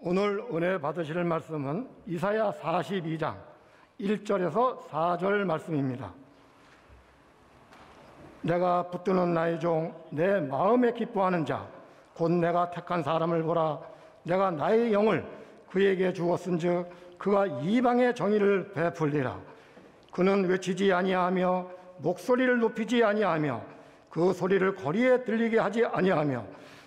오늘 은혜 받으실 말씀은 이사야 42장 1절에서 4절 말씀입니다. 내가 붙드는 나의 종, 내 마음에 기뻐하는 자, 곧 내가 택한 사람을 보라. 내가 나의 영을 그에게 주었은즉 그가 이방의 정의를 베풀리라. 그는 외치지 아니하며 목소리를 높이지 아니하며 그 소리를 거리에 들리게 하지 아니하며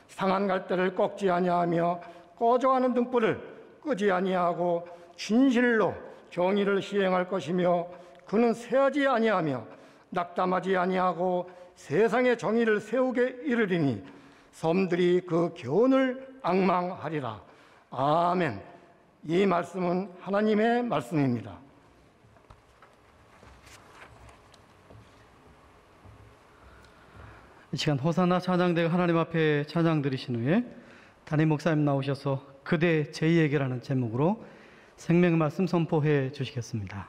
상한 갈대를 꺾지 아니하며 꺼져가는 등불을 끄지 아니하고 진실로 정의를 시행할 것이며 그는 쇠하지 아니하며 낙담하지 아니하고 세상의 정의를 세우게 이르리니 섬들이 그 교훈을 앙망하리라. 아멘. 이 말씀은 하나님의 말씀입니다. 이 시간 호산나 찬양대가 하나님 앞에 찬양 드리신 후에 담임 목사님 나오셔서 그대 제2에게라는 제목으로 생명 말씀 선포해 주시겠습니다.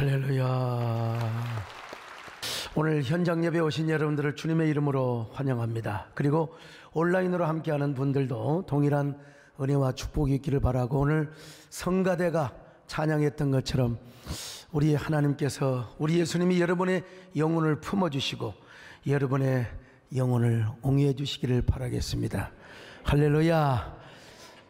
할렐루야. 오늘 현장 예배에 오신 여러분들을 주님의 이름으로 환영합니다. 그리고 온라인으로 함께하는 분들도 동일한 은혜와 축복이 있기를 바라고, 오늘 성가대가 찬양했던 것처럼 우리 하나님께서, 우리 예수님이 여러분의 영혼을 품어주시고 여러분의 영혼을 옹이해 주시기를 바라겠습니다. 할렐루야.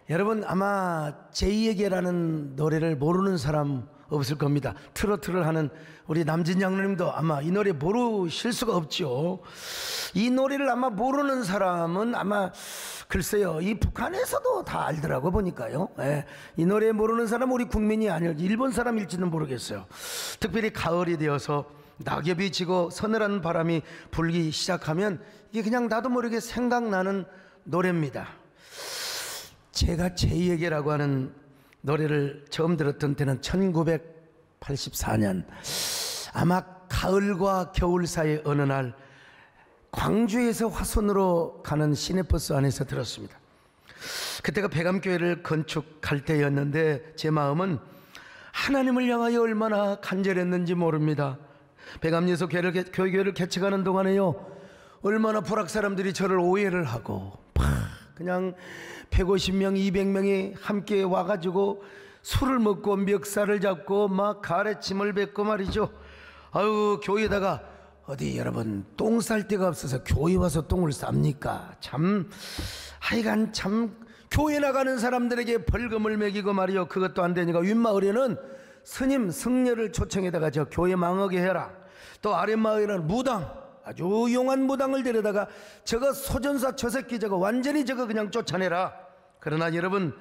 여러분, 아마 제2에게라는 노래를 모르는 사람 없을 겁니다. 트로트를 하는 우리 남진 장로님도 아마 이 노래 모르실 수가 없죠. 이 노래를 아마 모르는 사람은 아마 글쎄요, 이 북한에서도 다 알더라고 보니까요. 예, 이 노래 모르는 사람은 우리 국민이 아니라 일본 사람일지는 모르겠어요. 특별히 가을이 되어서 낙엽이 지고 서늘한 바람이 불기 시작하면 이게 그냥 나도 모르게 생각나는 노래입니다. 제가 제2에게라고 하는 노래를 처음 들었던 때는 1984년 아마 가을과 겨울 사이 어느 날 광주에서 화순으로 가는 시내버스 안에서 들었습니다. 그때가 백암교회를 건축할 때였는데 제 마음은 하나님을 향하여 얼마나 간절했는지 모릅니다. 백암리에서 교회를 개척하는 동안에요, 얼마나 불악 사람들이 저를 오해를 하고 그냥 150명 200명이 함께 와가지고 술을 먹고 멱살을 잡고 막 가래침을 뱉고 말이죠. 아유, 교회에다가 어디 여러분 똥 쌀 데가 없어서 교회 와서 똥을 쌉니까? 참 하여간 참 교회 나가는 사람들에게 벌금을 매기고 말이요, 그것도 안 되니까 윗마을에는 스님 승려를 초청해다가 저 교회 망하게 해라. 또 아랫마을에는 무당, 아주 용한 무당을 데려다가 저거 소전사 저 새끼 저거 완전히 저거 그냥 쫓아내라. 그러나 여러분,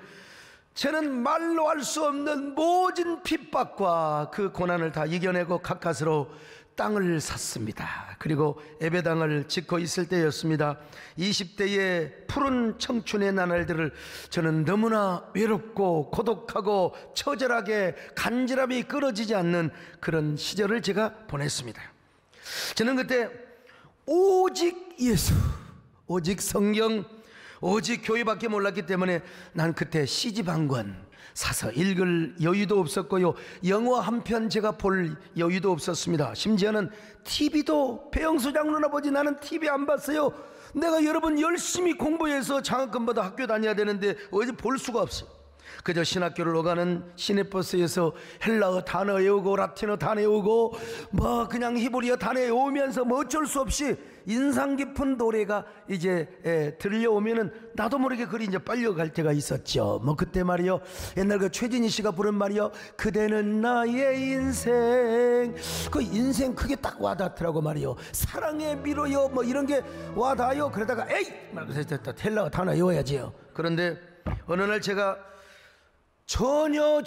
저는 말로 할 수 없는 모진 핍박과 그 고난을 다 이겨내고 가까스로 땅을 샀습니다. 그리고 예배당을 짓고 있을 때였습니다. 20대의 푸른 청춘의 나날들을 저는 너무나 외롭고 고독하고 처절하게 간절함이 끊어지지 않는 그런 시절을 제가 보냈습니다. 저는 그때 오직 예수, 오직 성경, 오직 교회밖에 몰랐기 때문에 난 그때 CG 한 권 사서 읽을 여유도 없었고요, 영화 한 편 제가 볼 여유도 없었습니다. 심지어는 TV도, 배영수 장로나 보지 나는 TV 안 봤어요. 내가 여러분 열심히 공부해서 장학금 받아 학교 다녀야 되는데 어디 볼 수가 없어요. 그저 신학교를 오가는 시내버스에서 헬라어 단어 외우고 라틴어 단어 외우고 뭐 그냥 히브리어 단어 외우면서 뭐 어쩔 수 없이 인상 깊은 노래가 이제 들려오면은 나도 모르게 그리 이제 빨려갈 때가 있었죠. 뭐 그때 말이요, 옛날 그 최진희 씨가 부른 말이요, 그대는 나의 인생, 그 인생 그게 딱 와닿더라고 말이요. 사랑의 미로요 뭐 이런 게 와닿아요. 그러다가 에이 말고서 헬라어 단어 외워야지요. 그런데 어느 날 제가 전혀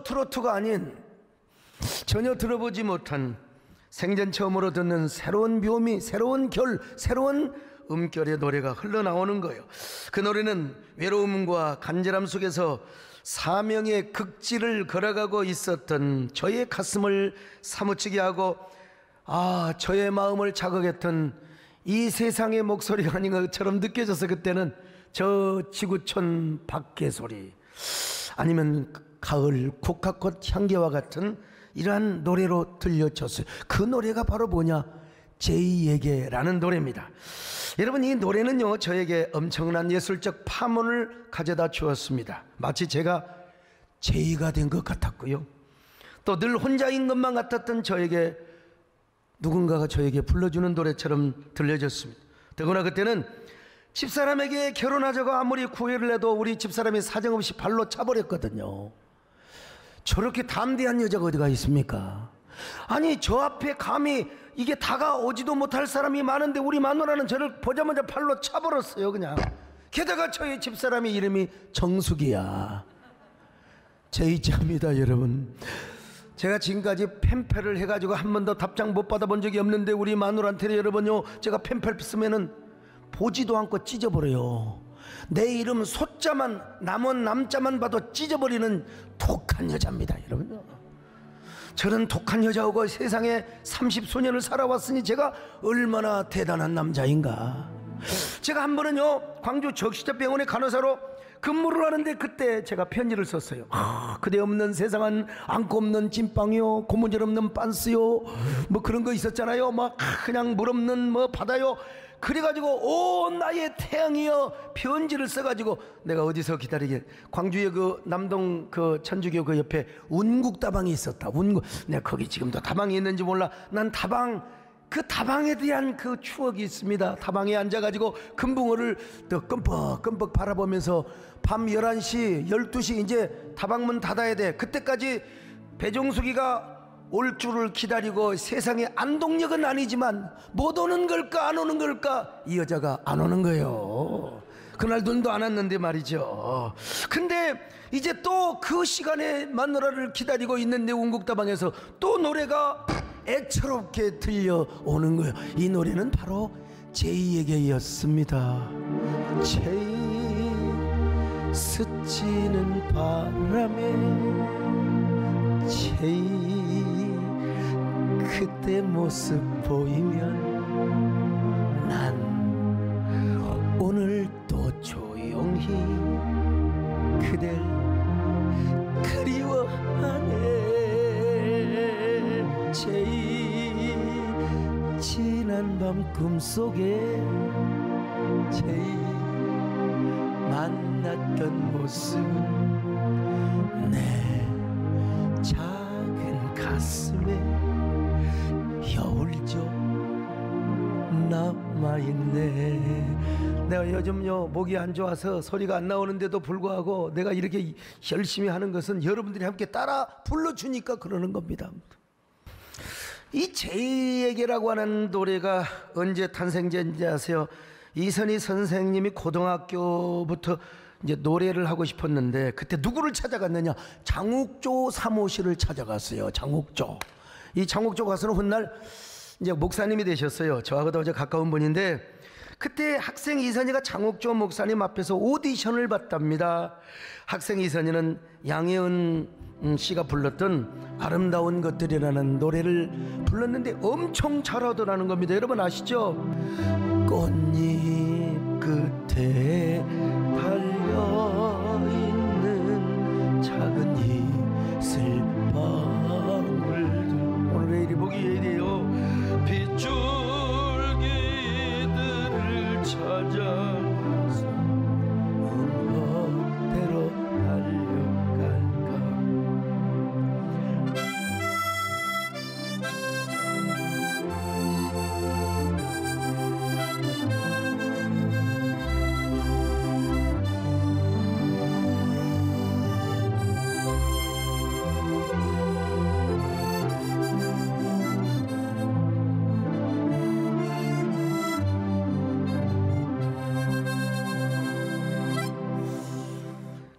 트로트가 아닌, 전혀 들어보지 못한 생전 처음으로 듣는 새로운 묘미, 새로운 결, 새로운 음결의 노래가 흘러나오는 거예요. 그 노래는 외로움과 간절함 속에서 사명의 극지를 걸어가고 있었던 저의 가슴을 사무치게 하고 저의 마음을 자극했던 이 세상의 목소리가 아닌 것처럼 느껴져서 그때는 저 지구촌 밖의 소리, 아니면 가을 국화꽃 향기와 같은 이러한 노래로 들려줬어요. 그 노래가 바로 뭐냐, 제2에게라는 노래입니다. 여러분, 이 노래는요 저에게 엄청난 예술적 파문을 가져다 주었습니다. 마치 제가 제2가 된 것 같았고요, 또 늘 혼자인 것만 같았던 저에게 누군가가 저에게 불러주는 노래처럼 들려졌습니다. 더구나 그때는 집사람에게 결혼하자고 아무리 구애를 해도 우리 집사람이 사정없이 발로 차버렸거든요. 저렇게 담대한 여자가 어디가 있습니까? 아니, 저 앞에 감히 이게 다가오지도 못할 사람이 많은데 우리 마누라는 저를 보자마자 발로 차버렸어요 그냥. 게다가 저희 집사람의 이름이 정숙이야. 제2자입니다 여러분. 제가 지금까지 펜패를 해가지고 한 번도 답장 못 받아본 적이 없는데 우리 마누라한테 여러분요, 제가 펜패 쓰면은 보지도 않고 찢어버려요. 내 이름 소자만, 남은 남자만 봐도 찢어버리는 독한 여자입니다 여러분. 저런 독한 여자하고 세상에 30소년을 살아왔으니 제가 얼마나 대단한 남자인가. 제가 한 번은요 광주 적시자병원의 간호사로 근무를 하는데 그때 제가 편지를 썼어요. 그대 없는 세상은 안고 없는 찐빵이요, 고무줄 없는 빤스요, 뭐 그런 거 있었잖아요. 막 그냥 물 없는 뭐 바다요. 그래가지고 오 나의 태양이여 편지를 써가지고 내가 어디서 기다리게 광주에 그 남동 그 천주교 그 옆에 운국다방이 있었다. 내가 거기 지금도 다방이 있는지 몰라. 난 다방 그 다방에 대한 그 추억이 있습니다. 다방에 앉아가지고 금붕어를 또 끔뻑끔뻑 바라보면서 밤 11시 12시 이제 다방문 닫아야 돼. 그때까지 배종숙이가 올 줄을 기다리고 세상에 안동역은 아니지만 못 오는 걸까 안 오는 걸까 이 여자가 안 오는 거예요. 그날 눈도 안 왔는데 말이죠. 근데 이제 또 그 시간에 마누라를 기다리고 있는데 운국다방에서 또 노래가 애처롭게 들려오는 거예요. 이 노래는 바로 제이에게였습니다. 제이 스치는 바람에 제이 그때 모습 보이면 난 오늘 또 조용히 그댈 그리워하네. 제이 지난 밤 꿈속에 제이 만났던 모습은 내 작은 가슴에 겨울죠 남아있네. 내가 요즘요 목이 안 좋아서 소리가 안 나오는데도 불구하고 내가 이렇게 열심히 하는 것은 여러분들이 함께 따라 불러주니까 그러는 겁니다. 이 제이에게라고 하는 노래가 언제 탄생된지 아세요? 이선희 선생님이 고등학교부터 이제 노래를 하고 싶었는데 그때 누구를 찾아갔느냐? 장욱조 사무실을 찾아갔어요. 장욱조. 이 장욱조 가서는 훗날 이제 목사님이 되셨어요. 저하고도 이제 가까운 분인데 그때 학생 이선희가 장욱조 목사님 앞에서 오디션을 봤답니다. 학생 이선희는 양혜은 씨가 불렀던 아름다운 것들이라는 노래를 불렀는데 엄청 잘하더라는 겁니다. 여러분 아시죠? 꽃잎 끝에 달려있는 작은 이슬방울 오늘 왜 이리 목이 왜 이래요? 빗줄기들을 찾아서 어디로 달려갈까.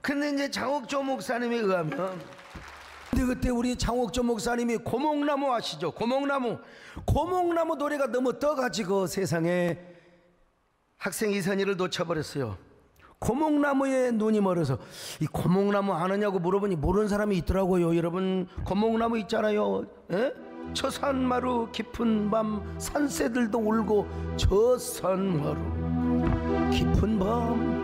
근데 이제 장옥조 목사님에 의하면 근데 그때 우리 장옥조 목사님이 고목나무 아시죠? 고목나무 노래가 너무 떠가지고 세상에 학생 이선희를 놓쳐버렸어요. 고목나무에 눈이 멀어서 이 고목나무 아느냐고 물어보니 모르는 사람이 있더라고요. 여러분 고목나무 있잖아요. 에? 저 산마루 깊은 밤 산새들도 울고 저 산마루 깊은 밤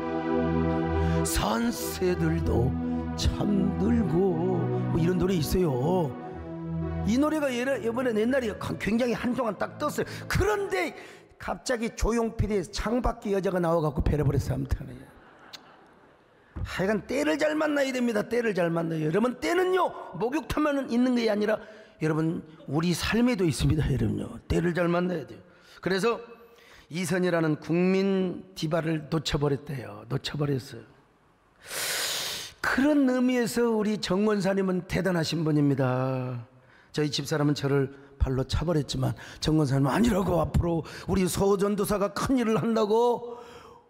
산새들도 잠들고 뭐 이런 노래 있어요. 이 노래가 이번에 옛날에 굉장히 한동안 딱 떴어요. 그런데 갑자기 조용필의 창밖에 여자가 나와갖고 배려버렸어요. 아무튼 하여간 때를 잘 만나야 됩니다. 때를 잘 만나요. 여러분 때는요 목욕탕만 있는 게 아니라 여러분 우리 삶에도 있습니다. 여러분요 때를 잘 만나야 돼요. 그래서 이선희라는 국민 디바를 놓쳐버렸어요. 그런 의미에서 우리 정원사님은 대단하신 분입니다. 저희 집사람은 저를 발로 차버렸지만 정원사님은 아니라고 앞으로 우리 소전도사가 큰일을 한다고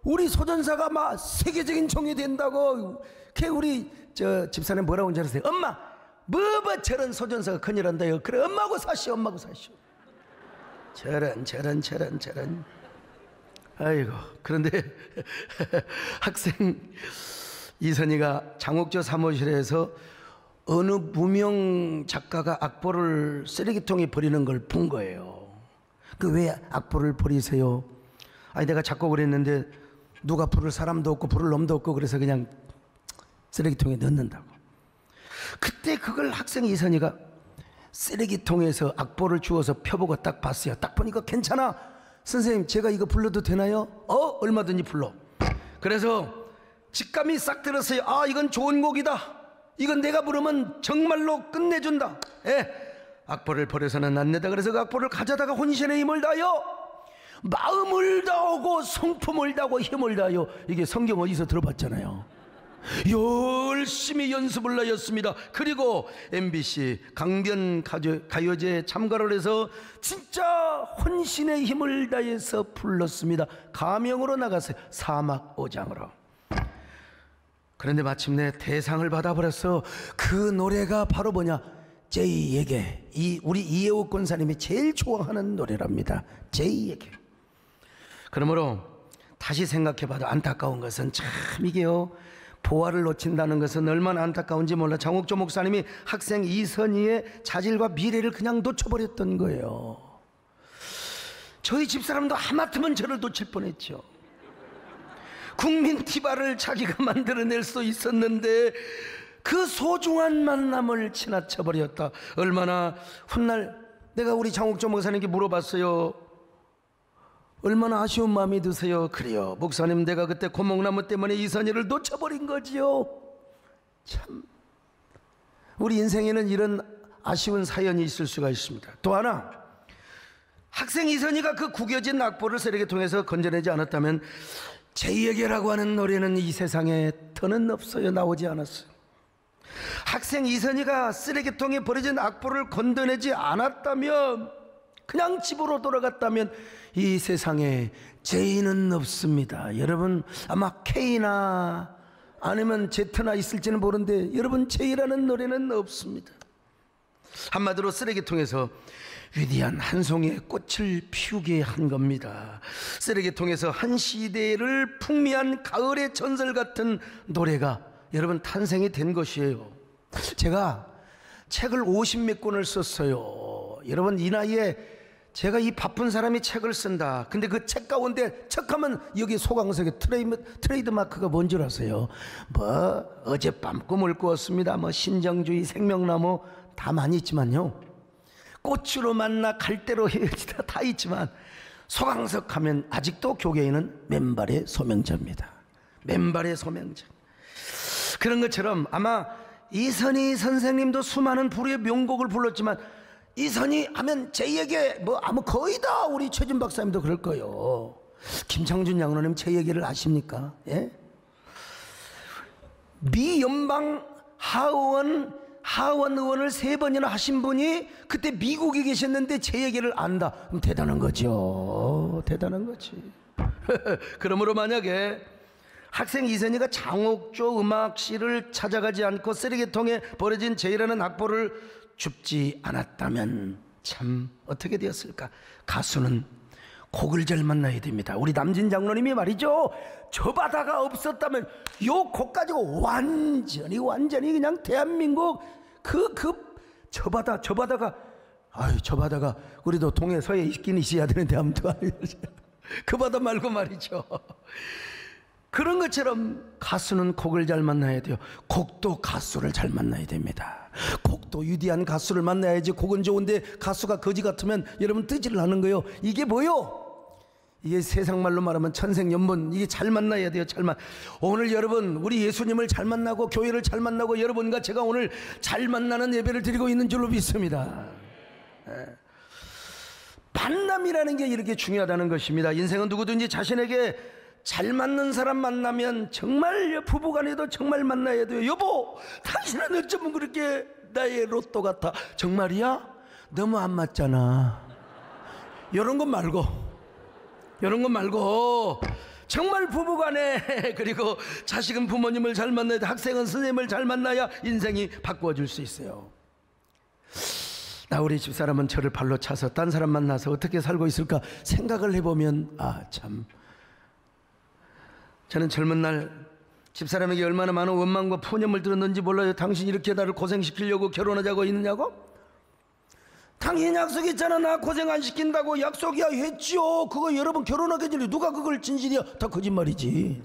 우리 소전사가 막 세계적인 종이 된다고 우리 저 집사님 뭐라고 하는지 아세요? 엄마 뭐 저런 소전사가 큰일 한다요. 그래 엄마하고 사시오. 저런 아이고 그런데 학생 이선희가 장옥조 사무실에서 어느 무명 작가가 악보를 쓰레기통에 버리는 걸 본 거예요. 그 왜 악보를 버리세요? 아니 내가 작곡을 했는데 누가 부를 사람도 없고 부를 놈도 없고 그래서 그냥 쓰레기통에 넣는다고. 그때 그걸 학생 이선희가 쓰레기통에서 악보를 주워서 펴보고 딱 봤어요. 딱 보니까 괜찮아. 선생님 제가 이거 불러도 되나요? 얼마든지 불러. 그래서 직감이 싹 들었어요. 아, 이건 좋은 곡이다. 이건 내가 부르면 정말로 끝내준다. 악보를 버려서는 안 된다. 그래서 그 악보를 가져다가 혼신의 힘을 다하여 마음을 다하고 성품을 다하고 힘을 다하여, 이게 성경 어디서 들어봤잖아요. 열심히 연습을 하였습니다. 그리고 MBC 강변 가요제 참가를 해서 진짜 혼신의 힘을 다해서 불렀습니다. 가명으로 나갔어요. 사막 오장으로. 그런데 마침내 대상을 받아버렸어. 그 노래가 바로 뭐냐, 제이에게, 우리 이혜옥 권사님이 제일 좋아하는 노래랍니다. 제이에게. 그러므로 다시 생각해봐도 안타까운 것은 참 이게요, 보화를 놓친다는 것은 얼마나 안타까운지 몰라. 장옥조 목사님이 학생 이선희의 자질과 미래를 그냥 놓쳐버렸던 거예요. 저희 집사람도 하마터면 저를 놓칠 뻔했죠. 국민 티바를 자기가 만들어낼 수 있었는데 그 소중한 만남을 지나쳐버렸다. 얼마나 훗날 내가 우리 장옥조 목사님께 물어봤어요. 얼마나 아쉬운 마음이 드세요? 그래요, 목사님, 내가 그때 고목나무 때문에 이선희를 놓쳐버린 거지요. 참, 우리 인생에는 이런 아쉬운 사연이 있을 수가 있습니다. 또 하나, 학생 이선희가 그 구겨진 악보를 쓰레기통에서 건져내지 않았다면 제이에게라고 하는 노래는 이 세상에 더는 없어요. 나오지 않았어요. 학생 이선희가 쓰레기통에 버려진 악보를 건져내지 않았다면, 그냥 집으로 돌아갔다면 이 세상에 제이는 없습니다. 여러분, 아마 K나 아니면 Z나 있을지는 모르는데 여러분, 제이라는 노래는 없습니다. 한마디로 쓰레기통에서 위대한 한 송이의 꽃을 피우게 한 겁니다. 쓰레기통에서 한 시대를 풍미한 가을의 전설 같은 노래가 여러분 탄생이 된 것이에요. 제가 책을 50몇 권을 썼어요. 여러분, 이 나이에 제가 이 바쁜 사람이 책을 쓴다. 근데 그 책 가운데 척하면 여기 소강석에 트레이드 마크가 뭔 줄 아세요? 뭐 어젯밤 꿈을 꾸었습니다. 뭐 신정주의, 생명나무 다 많이 있지만요, 꽃으로 만나 갈대로 헤어지다 다 있지만 소강석 하면 아직도 교계에는 맨발의 소명자입니다. 맨발의 소명자. 그런 것처럼 아마 이선희 선생님도 수많은 불후의 명곡을 불렀지만 이선희 하면 제이에게 뭐 아무 거의 다 우리 최준 박사님도 그럴 거예요. 김창준 장로님 제 얘기를 아십니까? 예? 미 연방 하원 의원을 3번이나 하신 분이 그때 미국에 계셨는데 제 얘기를 안다. 그럼 대단한 거죠. 대단한 거지. 그러므로 만약에 학생 이선희가 장옥조 음악실을 찾아가지 않고 쓰레기통에 버려진 제이라는 악보를 줍지 않았다면 참 어떻게 되었을까? 가수는 곡을 잘 만나야 됩니다. 우리 남진 장로님이 말이죠, 저 바다가 없었다면 요 곡 가지고 완전히 그냥 대한민국 저 바다가 우리도 동해 서해 있긴 있어야 되는데 아무튼 그 바다 말고 말이죠. 그런 것처럼 가수는 곡을 잘 만나야 돼요. 곡도 가수를 잘 만나야 됩니다. 곡도 위대한 가수를 만나야지. 곡은 좋은데 가수가 거지 같으면 여러분 뜨지를 않은 거예요. 이게 뭐요? 이게 세상 말로 말하면 천생연분. 이게 잘 만나야 돼요. 오늘 여러분, 우리 예수님을 잘 만나고 교회를 잘 만나고 여러분과 제가 오늘 잘 만나는 예배를 드리고 있는 줄로 믿습니다. 만남이라는 게 이렇게 중요하다는 것입니다. 인생은 누구든지 자신에게 잘 맞는 사람 만나면 정말 부부간에도 정말 만나야 돼요. 여보, 당신은 어쩌면 그렇게 나의 로또 같아. 정말이야? 너무 안 맞잖아. 이런 것 말고 정말 부부간에 그리고 자식은 부모님을 잘 만나야 돼. 학생은 선생님을 잘 만나야 인생이 바꿔줄 수 있어요. 나 우리 집사람은 저를 발로 차서 딴 사람 만나서 어떻게 살고 있을까 생각을 해보면 참, 저는 젊은 날 집사람에게 얼마나 많은 원망과 푸념을 들었는지 몰라요. 당신 이렇게 나를 고생시키려고 결혼하자고 있느냐고? 당신 약속했잖아. 나 고생 안 시킨다고. 약속이야 했죠. 그거 여러분 결혼하기 전에 누가 그걸 진실이야? 다 거짓말이지.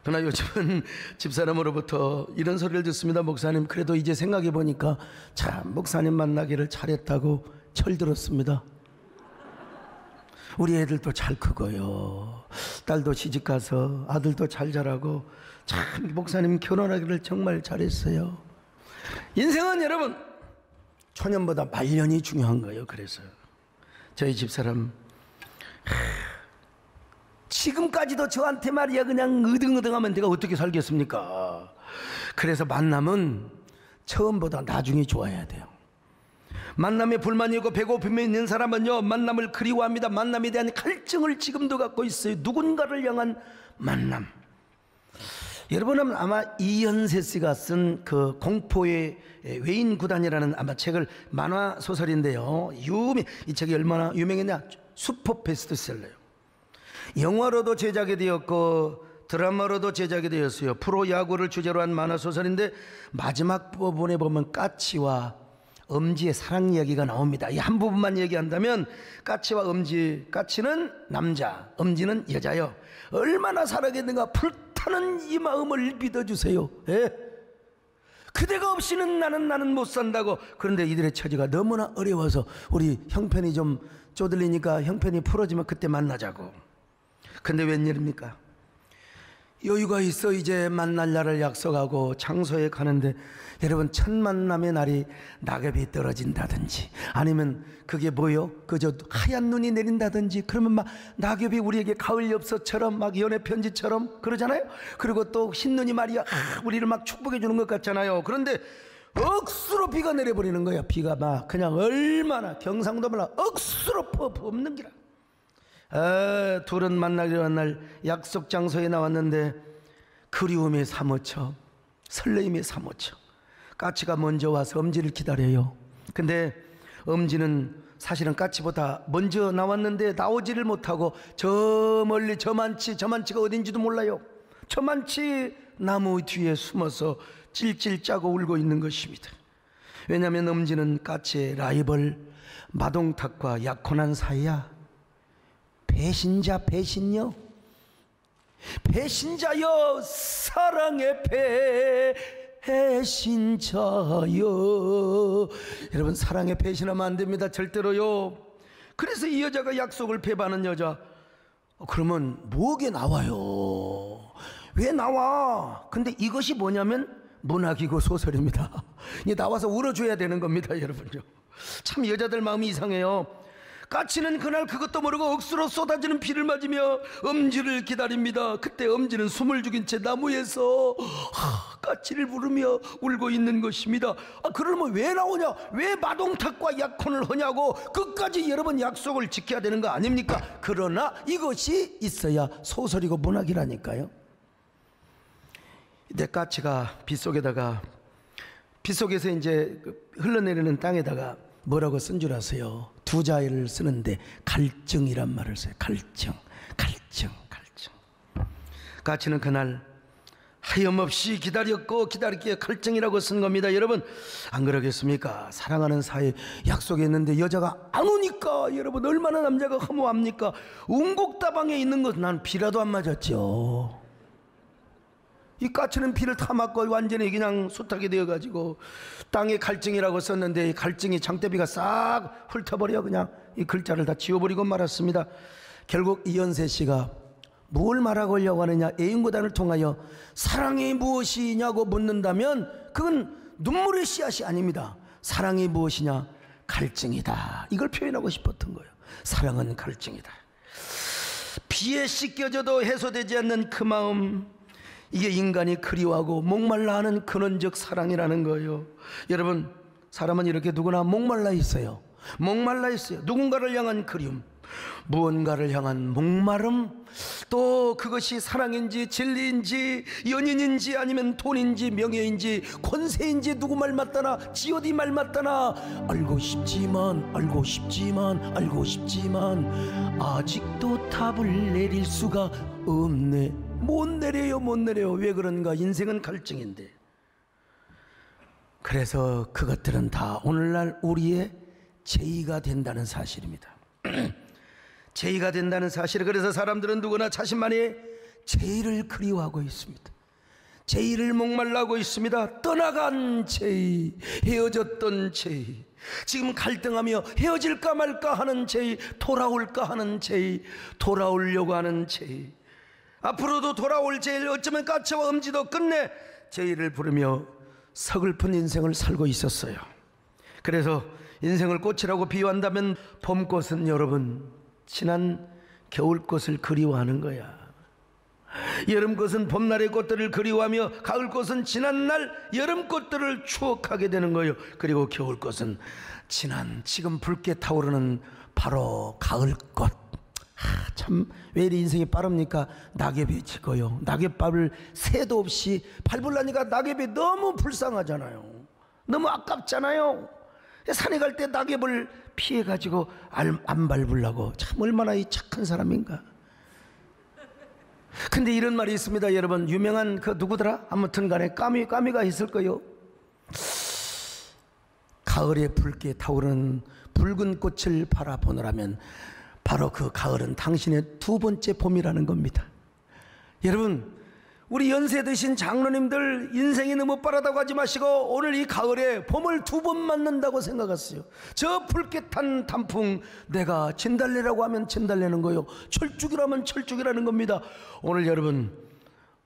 그러나 요즘은 집사람으로부터 이런 소리를 듣습니다. 목사님, 그래도 이제 생각해보니까 참 목사님 만나기를 잘했다고 철들었습니다. 우리 애들도 잘 크고요. 딸도 시집가서 아들도 잘 자라고 참 목사님 결혼하기를 정말 잘했어요. 인생은 여러분 초년보다 말년이 중요한 거예요. 그래서 저희 집사람 지금까지도 저한테 말이야 그냥 으등으등하면 내가 어떻게 살겠습니까? 그래서 만남은 처음보다 나중이 좋아야 돼요. 만남에 불만이 있고 배고픔이 있는 사람은요 만남을 그리워합니다. 만남에 대한 갈증을 지금도 갖고 있어요. 누군가를 향한 만남. 여러분은 아마 이현세 씨가 쓴 그 공포의 외인 구단이라는 아마 책을, 만화 소설인데요, 이 책이 얼마나 유명했냐, 슈퍼 베스트셀러예요. 영화로도 제작이 되었고 드라마로도 제작이 되었어요. 프로야구를 주제로 한 만화 소설인데 마지막 부분에 보면 까치와 엄지의 사랑 이야기가 나옵니다. 이 한 부분만 얘기한다면 까치와 엄지, 까치는 남자, 엄지는 여자요. 얼마나 사랑했는가. 불타는 이 마음을 믿어주세요. 예? 그대가 없이는 나는 못 산다고. 그런데 이들의 처지가 너무나 어려워서 우리 형편이 좀 쪼들리니까 형편이 풀어지면 그때 만나자고. 근데 웬일입니까? 여유가 있어 이제 만날 날을 약속하고 장소에 가는데 여러분, 첫 만남의 날이 낙엽이 떨어진다든지 아니면 그게 뭐요? 그저 하얀 눈이 내린다든지 그러면 막 낙엽이 우리에게 가을 엽서처럼 막 연애 편지처럼 그러잖아요. 그리고 또 흰눈이 말이야 우리를 막 축복해 주는 것 같잖아요. 그런데 억수로 비가 내려버리는 거야. 비가 막 그냥 얼마나 경상도 말라 억수로 퍼붓는 기라. 둘은 만나기로 한 날 약속 장소에 나왔는데 그리움에 사무쳐 설레임에 사무쳐 까치가 먼저 와서 엄지를 기다려요. 근데 엄지는 사실은 까치보다 먼저 나왔는데 나오지를 못하고 저 멀리 저만치가 어딘지도 몰라요. 저만치 나무 뒤에 숨어서 찔찔 짜고 울고 있는 것입니다. 왜냐하면 엄지는 까치의 라이벌 마동탁과 약혼한 사이야. 배신자요, 사랑의 배신자요. 여러분, 사랑에 배신하면 안 됩니다. 절대로요. 그래서 이 여자가 약속을 배반한 여자, 그러면 뭐게 나와요? 왜 나와? 근데 이것이 뭐냐면 문학이고 소설입니다. 나와서 울어줘야 되는 겁니다. 여러분요, 참 여자들 마음이 이상해요. 까치는 그날 그것도 모르고 억수로 쏟아지는 비를 맞으며 엄지를 기다립니다. 그때 엄지는 숨을 죽인 채 나무에서 까치를 부르며 울고 있는 것입니다. 그러면 왜 나오냐? 왜 마동탁과 약혼을 하냐고. 끝까지 여러분 약속을 지켜야 되는 거 아닙니까? 그러나 이것이 있어야 소설이고 문학이라니까요. 내 까치가 빗속에서 이제 흘러내리는 땅에다가 뭐라고 쓴 줄 아세요? 두 자를 쓰는데 갈증이란 말을 써요. 갈증. 까치는 그날 하염없이 기다렸기에 갈증이라고 쓴 겁니다. 여러분, 안 그러겠습니까? 사랑하는 사이 약속했는데 여자가 안 오니까 여러분 얼마나 남자가 허무합니까? 운곡다방에 있는 것, 난 비라도 안 맞았죠. 이 까치는 비를 다 맞고 완전히 그냥 수탉이 되어가지고 땅에 갈증이라고 썼는데 이 갈증이 장대비가 싹 훑어버려 그냥 이 글자를 다 지워버리고 말았습니다. 결국 이현세 씨가 뭘 말하려고 하느냐, 애인고단을 통하여 사랑이 무엇이냐고 묻는다면 그건 눈물의 씨앗이 아닙니다. 사랑이 무엇이냐? 갈증이다. 이걸 표현하고 싶었던 거예요. 사랑은 갈증이다. 비에 씻겨져도 해소되지 않는 그 마음, 이게 인간이 그리워하고 목말라 하는 근원적 사랑이라는 거예요. 여러분, 사람은 이렇게 누구나 목말라 있어요. 누군가를 향한 그리움, 무언가를 향한 목마름, 또 그것이 사랑인지 진리인지 연인인지 아니면 돈인지 명예인지 권세인지 누구 말 맞다나 G.O.D 말 맞다나 알고 싶지만 아직도 답을 내릴 수가 없네. 못 내려요. 왜 그런가? 인생은 갈증인데. 그래서 그것들은 다 오늘날 우리의 죄의가 된다는 사실입니다. 죄의가 된다는 사실. 그래서 사람들은 누구나 자신만의 죄의를 그리워하고 있습니다. 죄의를 목말라하고 있습니다. 떠나간 죄의, 헤어졌던 죄의, 지금 갈등하며 헤어질까 말까 하는 제의, 돌아올까 하는 제의, 돌아오려고 하는 제의, 앞으로도 돌아올 제의를 어쩌면 까치와 엄지도 끝내 제의를 부르며 서글픈 인생을 살고 있었어요. 그래서 인생을 꽃이라고 비유한다면 봄꽃은 여러분 지난 겨울꽃을 그리워하는 거야. 여름꽃은 봄날의 꽃들을 그리워하며 가을꽃은 지난날 여름꽃들을 추억하게 되는 거예요. 그리고 겨울꽃은 지금 붉게 타오르는 바로 가을꽃. 참 왜 이리 인생이 빠릅니까? 낙엽이 지고요. 낙엽밥을 새도 없이 밟으려니까 낙엽이 너무 불쌍하잖아요. 너무 아깝잖아요. 산에 갈 때 낙엽을 피해가지고 안 밟으려고. 참 얼마나 이 착한 사람인가. 근데 이런 말이 있습니다, 여러분. 유명한 그 누구더라? 아무튼 간에 까미가 있을 거요. 가을에 붉게 타오르는 붉은 꽃을 바라보느라면 바로 그 가을은 당신의 두 번째 봄이라는 겁니다. 여러분, 우리 연세 드신 장로님들 인생이 너무 빠르다고 하지 마시고 오늘 이 가을에 봄을 두 번 맞는다고 생각하세요. 저 붉게 탄 단풍, 내가 진달래라고 하면 진달래는 거요, 철쭉이라면 철쭉이라는 겁니다. 오늘 여러분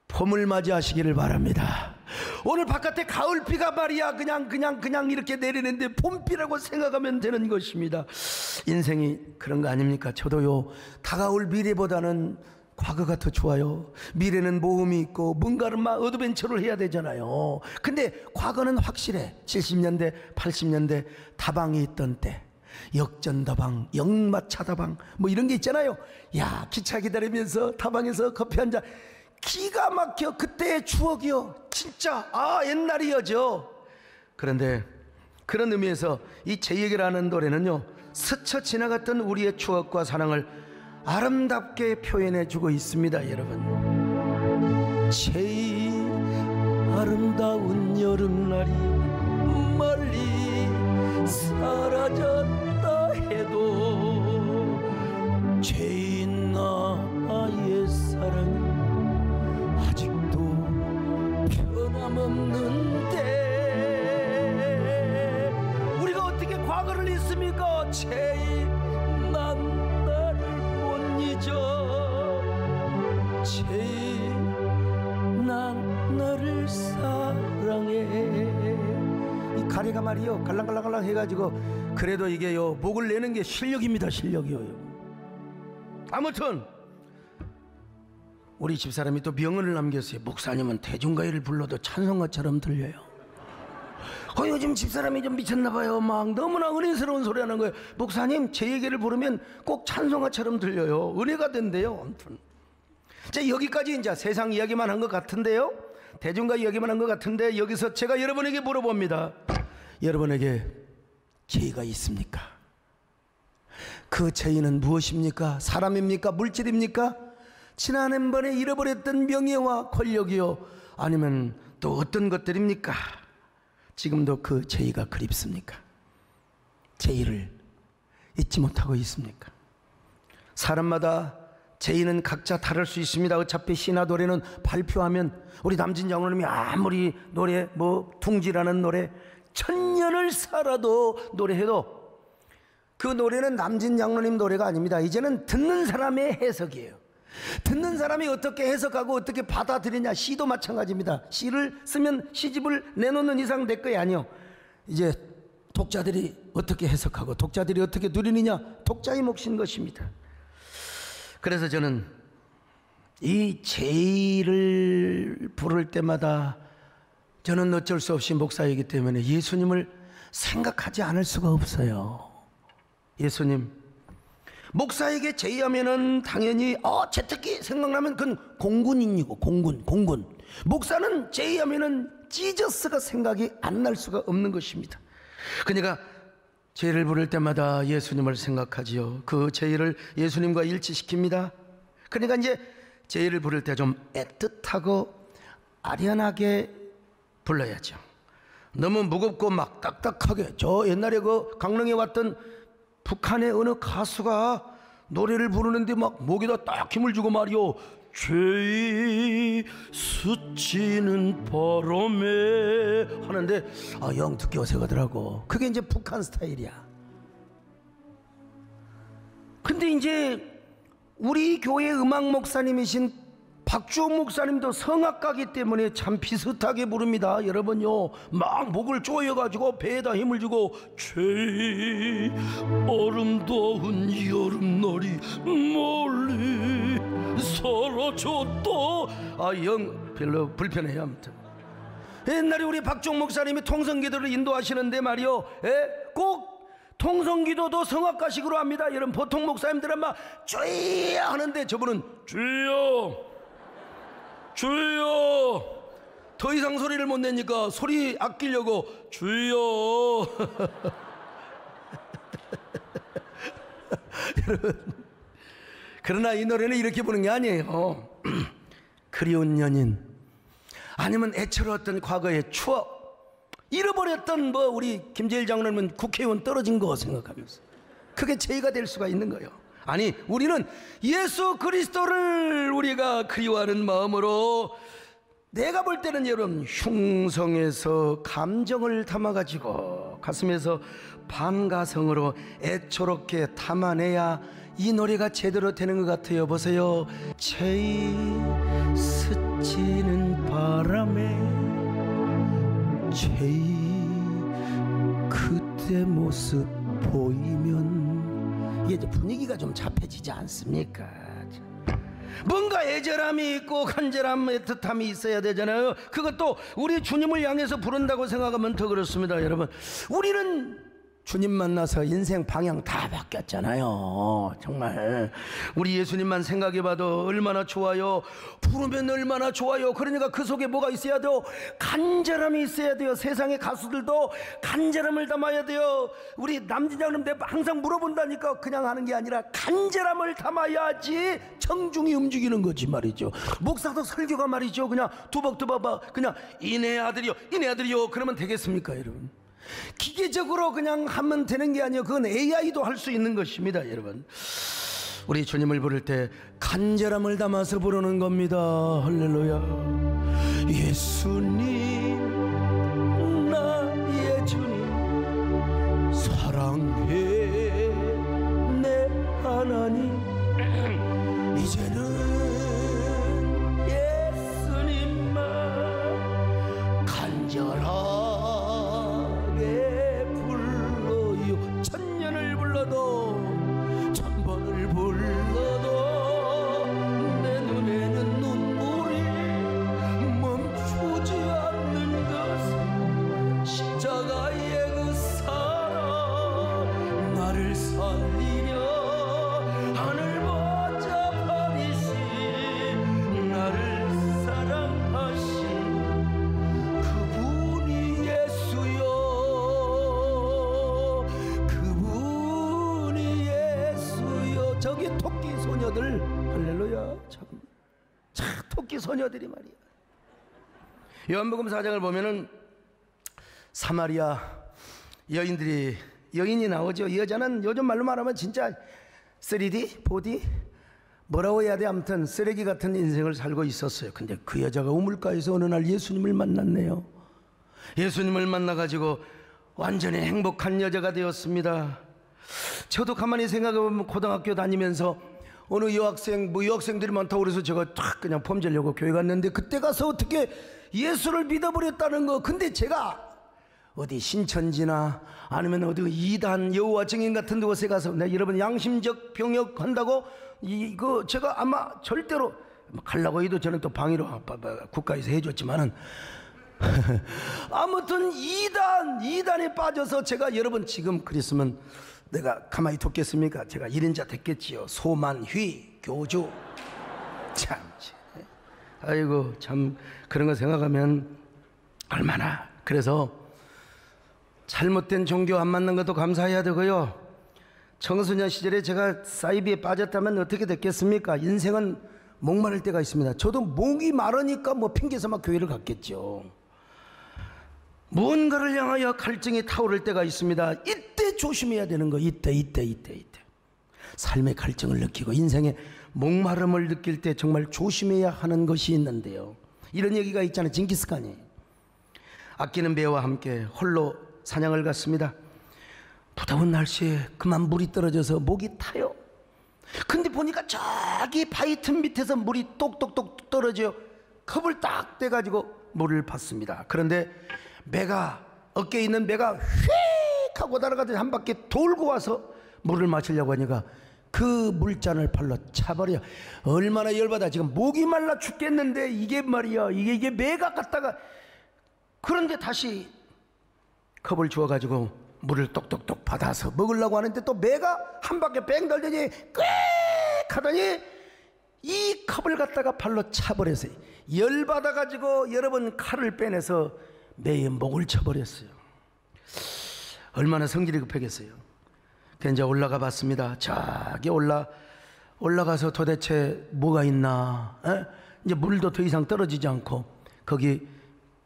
봄을 맞이하시기를 바랍니다. 오늘 바깥에 가을비가 말이야 그냥 이렇게 내리는데 봄비라고 생각하면 되는 것입니다. 인생이 그런 거 아닙니까? 저도요, 다가올 미래보다는 과거가 더 좋아요. 미래는 모험이 있고 뭔가를 막 어드벤처를 해야 되잖아요. 근데 과거는 확실해. 70년대 80년대 다방이 있던 때, 역전다방, 역마차다방 뭐 이런 게 있잖아요. 야, 기차 기다리면서 다방에서 커피 한잔, 기가 막혀. 그때의 추억이요, 진짜 옛날이여죠. 그런데 그런 의미에서 이 제 얘기라는 노래는요, 스쳐 지나갔던 우리의 추억과 사랑을 아름답게 표현해주고 있습니다. 여러분, 제일 아름다운 여름날이 멀리 사라졌다 해도 제일 나의 사랑은 아직도 변함없는데 우리가 어떻게 과거를 잊습니까? 제일 난 제일 난 너를 사랑해. 이 가래가 말이요, 갈랑갈랑 해가지고, 그래도 이게요, 목을 내는 게 실력입니다. 실력이요. 아무튼 우리 집사람이 또 명언을 남겼어요. 목사님은 대중가요를 불러도 찬송가처럼 들려요. 요즘 집사람이 좀 미쳤나봐요. 막 너무나 은혜스러운 소리 하는 거예요. 목사님, 제 얘기를 부르면 꼭 찬송가처럼 들려요. 은혜가 된대요. 아무튼 자, 여기까지 이제 세상 이야기만 한 것 같은데요, 대중가 이야기만 한 것 같은데, 여기서 제가 여러분에게 물어봅니다. 여러분에게 죄가 있습니까? 그 죄는 무엇입니까? 사람입니까? 물질입니까? 지난번에 잃어버렸던 명예와 권력이요, 아니면 또 어떤 것들입니까? 지금도 그 죄가 그립습니까? 죄를 잊지 못하고 있습니까? 사람마다 죄는 각자 다를 수 있습니다. 어차피 시나 노래는 발표하면, 우리 남진 장로님이 아무리 노래 둥지라는 노래 1000년을 살아도 노래해도 그 노래는 남진 장로님 노래가 아닙니다. 이제는 듣는 사람의 해석이에요. 듣는 사람이 어떻게 해석하고 어떻게 받아들이냐. 시도 마찬가지입니다. 시를 쓰면 시집을 내놓는 이상 내 거야. 아니요, 이제 독자들이 어떻게 해석하고 독자들이 어떻게 누리느냐, 독자의 몫인 것입니다. 그래서 저는 이 제의를 부를 때마다 저는 어쩔 수 없이 목사이기 때문에 예수님을 생각하지 않을 수가 없어요. 예수님, 목사에게 제의하면은 당연히 제특기 생각나면 그건 공군인이고 공군. 목사는 제의하면은 지저스가 생각이 안 날 수가 없는 것입니다. 그러니까 제의를 부를 때마다 예수님을 생각하지요. 그 제의를 예수님과 일치시킵니다. 그러니까 이제 제의를 부를 때 좀 애틋하고 아련하게 불러야죠. 너무 무겁고 막 딱딱하게. 저 옛날에 그 강릉에 왔던 북한의 어느 가수가 노래를 부르는데 막 목에다 딱 힘을 주고 말이요, 죄의 스치는 바람에 하는데 영 듣기 어색하더라고. 그게 이제 북한 스타일이야. 근데 이제 우리 교회 음악 목사님이신 박주홍 목사님도 성악가기 때문에 참 비슷하게 부릅니다. 여러분요, 막 목을 조여가지고 배에다 힘을 주고 죄의 아름다운 여름날이 멀리 사라졌다. 영 별로 불편해요. 아무튼 옛날에 우리 박주홍 목사님이 통성기도를 인도하시는데 말이요, 꼭 통성기도도 성악가식으로 합니다. 여러분, 보통 목사님들은 막 주여 하는데 저분은 주여 주여, 더 이상 소리를 못 내니까 소리 아끼려고 주여. 여러분, 그러나 이 노래는 이렇게 부르는 게 아니에요. 그리운 연인, 아니면 애처로웠던 과거의 추억, 잃어버렸던 우리 김재일 장로님은 국회의원 떨어진 거 생각하면서 그게 죄가 될 수가 있는 거예요. 아니, 우리는 예수 그리스도를 우리가 그리워하는 마음으로, 내가 볼 때는 여러분 흉성에서 감정을 담아가지고 가슴에서 반가성으로 애초롭게 담아내야 이 노래가 제대로 되는 것 같아요. 보세요. 죄의 스치는 바람에 죄의 그때 모습 보이면, 이게 분위기가 좀 잡혀지지 않습니까? 뭔가 애절함이 있고 간절함의 뜻함이 있어야 되잖아요. 그것도 우리 주님을 향해서 부른다고 생각하면 더 그렇습니다. 여러분, 우리는 주님 만나서 인생 방향 다 바뀌었잖아요. 정말 우리 예수님만 생각해봐도 얼마나 좋아요. 부르면 얼마나 좋아요. 그러니까 그 속에 뭐가 있어야 돼요? 간절함이 있어야 돼요. 세상의 가수들도 간절함을 담아야 돼요. 우리 남진장님 내가 항상 물어본다니까. 그냥 하는 게 아니라 간절함을 담아야지 청중이 움직이는 거지 말이죠. 목사도 설교가 말이죠, 그냥 두벅두벅 그냥 이내 아들이요 이내 아들이요 그러면 되겠습니까? 여러분, 기계적으로 그냥 하면 되는 게 아니에요. 그건 AI도 할 수 있는 것입니다. 여러분, 우리 주님을 부를 때 간절함을 담아서 부르는 겁니다. 할렐루야. 예수님 나의 주님 사랑해 내 하나님, 이제는 예수님만 간절하게 불러요. 천년을 불러도 천번을 불러도 내 눈에는 눈물이 멈추지 않는 것은 십자가의 그 사랑, 나를 살리려 하늘 복잡하리시 나를 사랑하신 그분이 예수요, 그분이 예수요. 저기 토끼 소녀들, 할렐루야. 참 토끼 소녀들이 말이야. 요한복음 4장을 보면은 사마리아 여인이 나오죠. 이 여자는 요즘 말로 말하면 진짜 3D, 4D 뭐라고 해야 돼? 아무튼 쓰레기 같은 인생을 살고 있었어요. 근데 그 여자가 우물가에서 어느 날 예수님을 만났네요. 예수님을 만나가지고 완전히 행복한 여자가 되었습니다. 저도 가만히 생각해보면 고등학교 다니면서 어느 여학생들이 많다고 그래서 제가 탁 그냥 폼지려고 교회 갔는데, 그때 가서 어떻게 예수를 믿어버렸다는 거. 근데 제가 어디 신천지나 아니면 어디 이단 여호와 증인 같은 곳에 가서 여러분 양심적 병역 한다고 이거 제가 아마 절대로 가려고 해도 저는 또 방위로 국가에서 해줬지만은 아무튼 이단에 빠져서 제가, 여러분 지금 그랬으면 내가 가만히 뒀겠습니까? 제가 1인자 됐겠지요. 소만휘 교주. 참, 아이고 참 그런 거 생각하면 얼마나. 그래서 잘못된 종교 안 맞는 것도 감사해야 되고요. 청소년 시절에 제가 사이비에 빠졌다면 어떻게 됐겠습니까? 인생은 목마를 때가 있습니다. 저도 목이 마르니까 핑계서 막 교회를 갔겠죠. 무언가를 향하여 갈증이 타오를 때가 있습니다. 이때 조심해야 되는 거. 이때 삶의 갈증을 느끼고 인생의 목마름을 느낄 때 정말 조심해야 하는 것이 있는데요. 이런 얘기가 있잖아요. 징기스칸이 아끼는 배와 함께 홀로 사냥을 갔습니다. 무더운 날씨에 그만 물이 떨어져서 목이 타요. 근데 보니까 저기 바위 틈 밑에서 물이 똑똑똑 떨어져요. 컵을 딱 떼가지고 물을 받습니다. 그런데 매가, 어깨에 있는 매가 휙 하고 날아가더니 한 바퀴 돌고 와서 물을 마시려고 하니까 그 물잔을 발로 차버려. 얼마나 열받아. 지금 목이 말라 죽겠는데 이게 말이야, 이게 매가 갔다가. 그런데 다시 컵을 주워가지고 물을 똑똑똑 받아서 먹으려고 하는데 또 매가 한 바퀴 뺑 돌더니 꽥 하더니 이 컵을 갖다가 발로 차버렸어요. 열받아가지고 여러분 칼을 빼내서 매의 목을 쳐버렸어요. 얼마나 성질이 급하겠어요. 그래서 이제 올라가 봤습니다. 저기 올라가서 도대체 뭐가 있나. 이제 물도 더 이상 떨어지지 않고 거기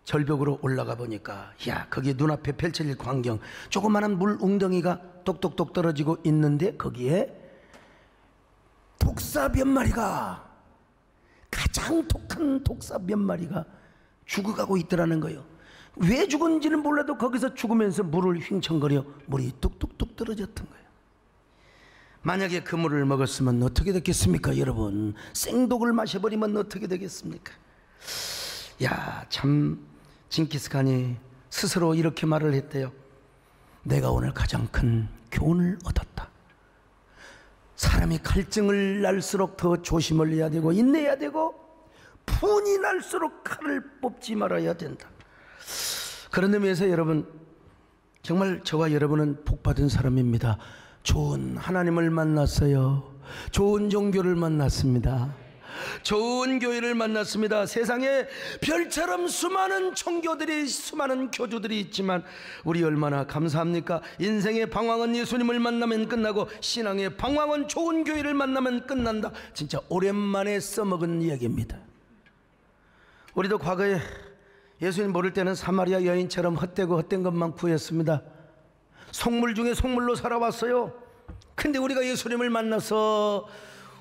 절벽으로 올라가 보니까 야, 거기 눈앞에 펼쳐질 광경, 조그마한 물 웅덩이가 똑똑똑 떨어지고 있는데 거기에 독사 몇 마리가, 가장 독한 독사 몇 마리가 죽어가고 있더라는 거예요. 왜 죽은지는 몰라도 거기서 죽으면서 물을 휘청거려 물이 뚝뚝뚝 떨어졌던 거예요. 만약에 그 물을 먹었으면 어떻게 됐겠습니까? 여러분, 생독을 마셔버리면 어떻게 되겠습니까? 야, 참 징기스칸이 스스로 이렇게 말을 했대요. 내가 오늘 가장 큰 교훈을 얻었다. 사람이 갈증을 날수록 더 조심을 해야 되고 인내해야 되고 분이 날수록 칼을 뽑지 말아야 된다. 그런 의미에서 여러분, 정말 저와 여러분은 복받은 사람입니다. 좋은 하나님을 만났어요. 좋은 종교를 만났습니다. 좋은 교회를 만났습니다. 세상에 별처럼 수많은 종교들이, 수많은 교주들이 있지만 우리 얼마나 감사합니까? 인생의 방황은 예수님을 만나면 끝나고 신앙의 방황은 좋은 교회를 만나면 끝난다. 진짜 오랜만에 써먹은 이야기입니다. 우리도 과거에 예수님 모를 때는 사마리아 여인처럼 헛되고 헛된 것만 구했습니다. 속물 중에 속물로 살아왔어요. 근데 우리가 예수님을 만나서